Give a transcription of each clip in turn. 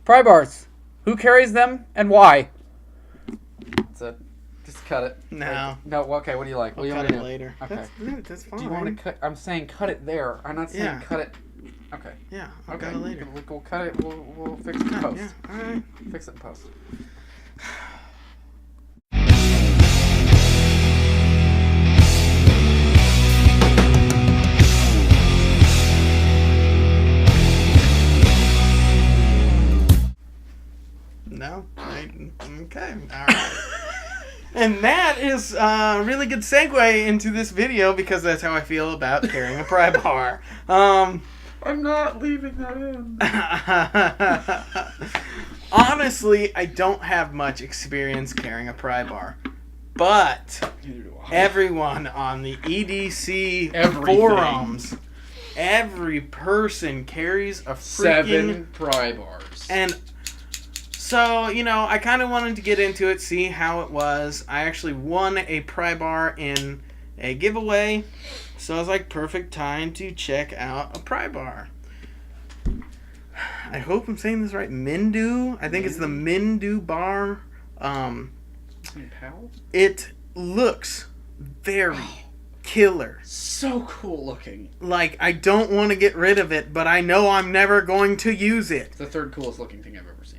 Pry bars. Who carries them and why? That's it. Just cut it. No. No, okay, what do you like? What I'll do you cut want to it do? later. Okay. That's fine. Do you want to cut? I'm saying cut it there. I'm not saying cut it. Okay. Yeah, I'll okay. cut it later. We'll cut it. We'll fix it in post. Yeah, alright. Fix it in post. No? Okay. Alright. And that is a really good segue into this video because that's how I feel about carrying a pry bar. I'm not leaving that in. Honestly, I don't have much experience carrying a pry bar. But everyone on the EDC forums, every person carries a freaking 7 pry bars. And so, you know, I kind of wanted to get into it, see how it was. I actually won a pry bar in a giveaway. So I was like, perfect time to check out a pry bar. I hope I'm saying this right. MinDo. I think it's the MinDo Bar. It looks very killer. So cool looking. Like, I don't want to get rid of it, but I know I'm never going to use it. It's the third coolest looking thing I've ever seen.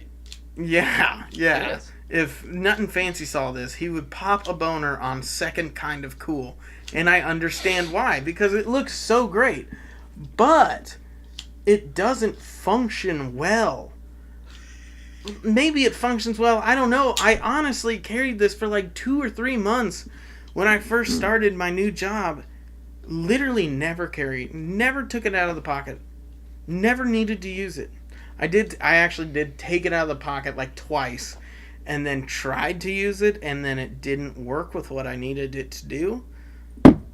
Yeah. It is. If Nuttin' Fancy saw this, he would pop a boner on second kind of cool. And I understand why, because it looks so great. But it doesn't function well. Maybe it functions well. I don't know. I honestly carried this for like 2 or 3 months when I first started my new job. Literally never took it out of the pocket. Never needed to use it. I actually did take it out of the pocket like twice and then tried to use it, and then it didn't work with what I needed it to do.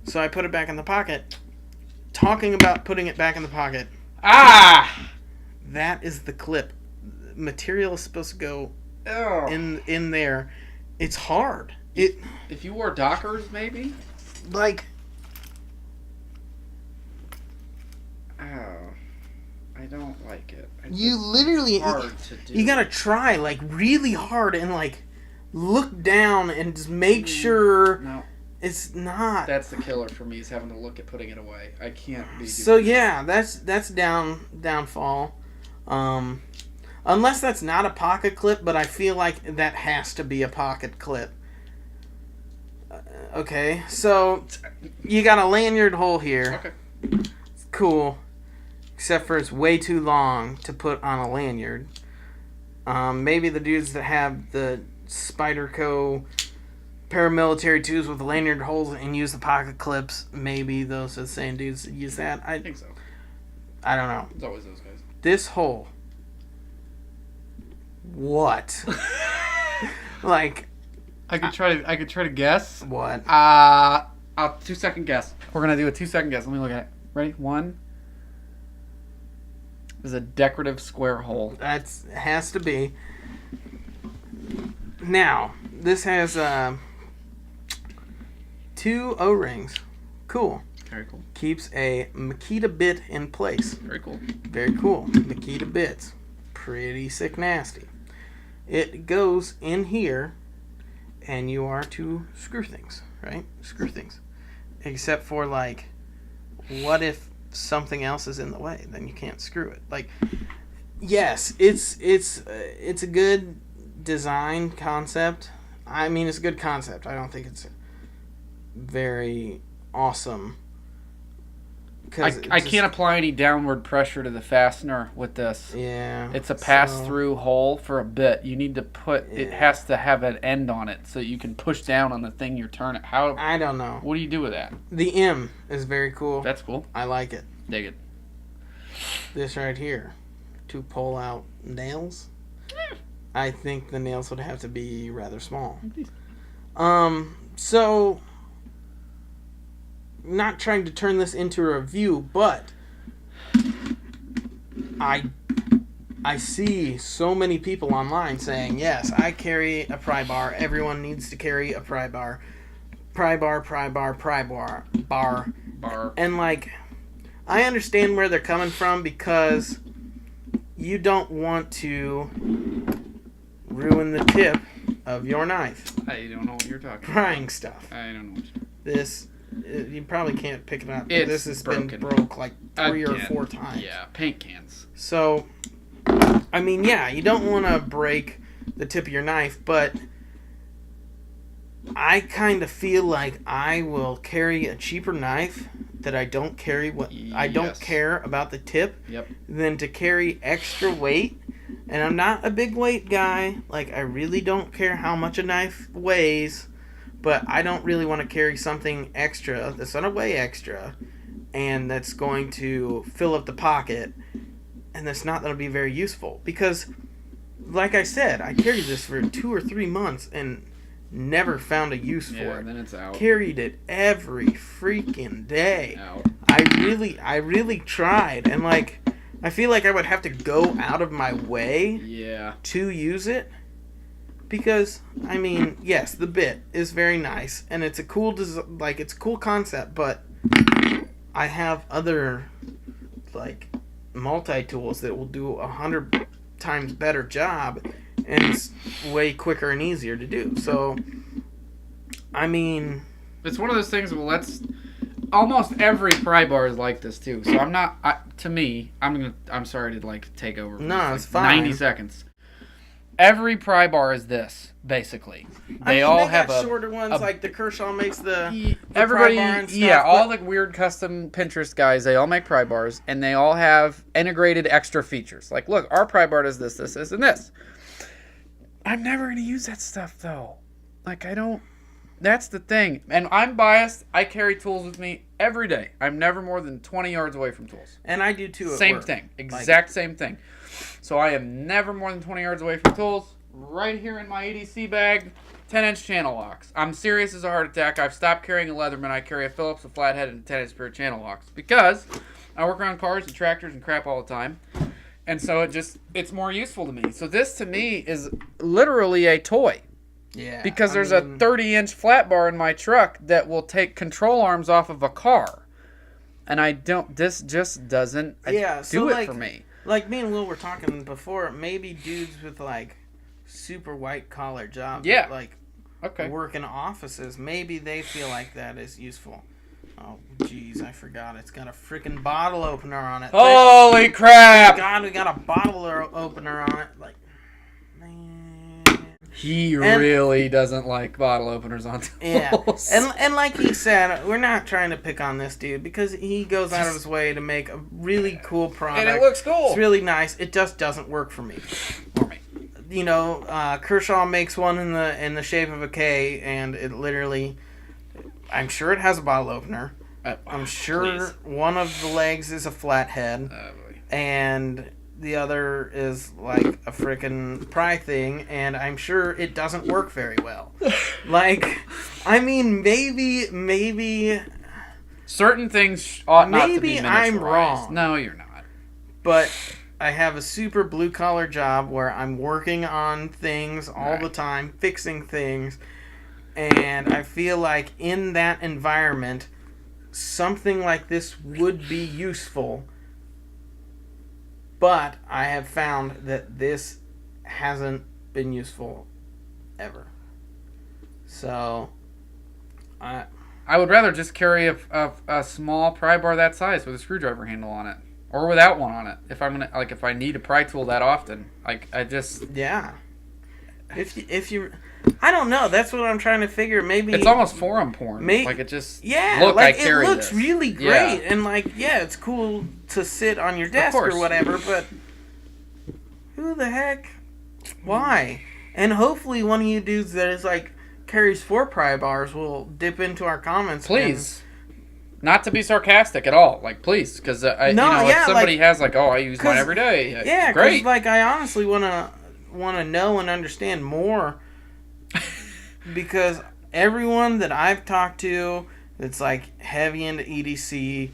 So I put it back in the pocket. Talking about putting it back in the pocket. That is the clip. Material is supposed to go in there. It's hard. If you wore Dockers, maybe? Like... I don't like it. You literally... hard to do. You gotta try, like, really hard and, like, look down and just make sure... No. It's not. That's the killer for me, is having to look at putting it away. I can't be doing So, yeah, that's downfall. Unless that's not a pocket clip, but I feel like that has to be a pocket clip. Okay, so you got a lanyard hole here. Okay. It's cool. Except for it's way too long to put on a lanyard. Maybe the dudes that have the Spyderco paramilitary tubes with the lanyard holes and use the pocket clips, maybe those are the same dudes that use that. I think so. I don't know. It's always those guys. This hole. What? Like, I could try to guess. what? I'll 2-second guess. We're gonna do a 2-second guess. Let me look at it. Ready? 1. There's a decorative square hole. Has to be. Now, this has 2 O-rings. Cool. Very cool. Keeps a Makita bit in place. Very cool. Very cool. Makita bits. Pretty sick nasty. It goes in here, and you are to screw things, right? Screw things. Except for, like, what if something else is in the way? Then you can't screw it. Like, yes, it's a good design concept. I mean, it's a good concept. I don't think it's very awesome. I can't apply any downward pressure to the fastener with this. Yeah. It's a pass-through hole for a bit. You need to it has to have an end on it so you can push down on the thing you're turning. I don't know. What do you do with that? The M is very cool. That's cool. I like it. Dig it. This right here, to pull out nails. I think the nails would have to be rather small. So, not trying to turn this into a review, but I see so many people online saying, yes, I carry a pry bar. Everyone needs to carry a pry bar. Pry bar, pry bar, pry bar, bar. And, like, I understand where they're coming from because you don't want to ruin the tip of your knife. I don't know what you're talking about. Prying stuff. I don't know what you're This, you probably can't pick it up. It's this has broken. been broke like 3 or Again. 4 times. Yeah, paint cans. So, I mean, yeah, you don't want to break the tip of your knife, but I kind of feel like I will carry a cheaper knife that I don't carry I don't Yes. care about the tip Yep. than to carry extra weight. And I'm not a big weight guy. Like, I really don't care how much a knife weighs, but I don't really want to carry something extra that's going to weigh extra and that's going to fill up the pocket and that's not going to be very useful. Because, like I said, I carried this for 2 or 3 months and never found a use for Yeah, it. then it's out. Carried it every freaking day. Out. I really tried, and like, I feel like I would have to go out of my way Yeah. to use it, because I mean, yes, the bit is very nice and it's a cool it's a cool concept, but I have other like multi-tools that will do 100 times better job, and it's way quicker and easier to do. So, I mean, It's one of those things. Well, almost every pry bar is like this too. So I'm not. I'm sorry to like take over. No, for it's fine. 90 seconds. Every pry bar is this basically. They all they have got a shorter ones, like the Kershaw makes the everybody. pry bar and stuff, Yeah, all but- the weird custom Pinterest guys. They all make pry bars, and they all have integrated extra features. Like, look, our pry bar does this, and this. I'm never gonna use that stuff though. Like, I don't. That's the thing. And I'm biased. I carry tools with me every day. I'm never more than 20 yards away from tools. And I do too at Same work. thing. Exact same thing. So I am never more than 20 yards away from tools. Right here in my EDC bag, 10-inch channel locks. I'm serious as a heart attack. I've stopped carrying a Leatherman. I carry a Phillips, a flathead, and a 10-inch pair of channel locks. Because I work around cars and tractors and crap all the time. And so it's more useful to me. So this to me is literally a toy. Yeah. Because there's a 30-inch flat bar in my truck that will take control arms off of a car. And this just doesn't do it for me. Like me and Will were talking before, maybe dudes with like super white collar jobs, Yeah. like Okay. work in offices, maybe they feel like that is useful. Oh, jeez, I forgot. It's got a freaking bottle opener on it. Holy Thank crap! God, we got a bottle opener on it. Like, man. He really doesn't like bottle openers on tools. Yeah, and like he said, we're not trying to pick on this dude because he goes out of his way to make a really cool product. And it looks cool. It's really nice. It just doesn't work for me. You know, Kershaw makes one in the shape of a K, and it literally, I'm sure it has a bottle opener. I'm sure one of the legs is a flathead, and the other is like a frickin' pry thing, and I'm sure it doesn't work very well. Like, I mean, maybe certain things ought not to be maybe miniaturized. I'm wrong. No, you're not. But I have a super blue collar job where I'm working on things all the time, fixing things, and I feel like in that environment, something like this would be useful. But I have found that this hasn't been useful ever. So, I would rather just carry a small pry bar that size with a screwdriver handle on it, or without one on it. If I need a pry tool that often, yeah. If you, I don't know. That's what I'm trying to figure. Maybe it's almost forum porn. Look, I carry it looks this. really great, and it's cool to sit on your desk or whatever. But who the heck? Why? And hopefully, one of you dudes that is carries 4 pry bars will dip into our comments. Please. Not to be sarcastic at all, please, because if somebody has I use mine every day. Yeah, great. Because I honestly want to know and understand more, because everyone that I've talked to that's heavy into EDC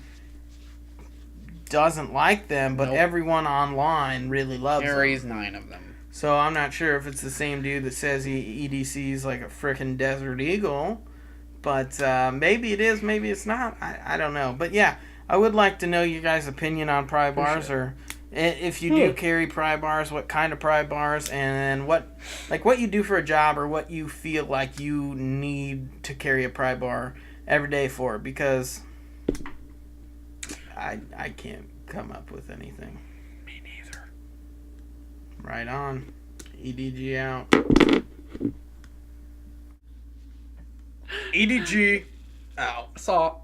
doesn't like them, but everyone online really loves them. Carries 9 of them. So I'm not sure if it's the same dude that says he EDC's like a frickin' Desert Eagle. But maybe it is, maybe it's not. I don't know. But yeah, I would like to know your guys' opinion on pry bars, or If you do carry pry bars, what kind of pry bars, and what you do for a job, or what you feel like you need to carry a pry bar every day for, because I can't come up with anything. Me neither. Right on. EDG out. EDG out. Saw.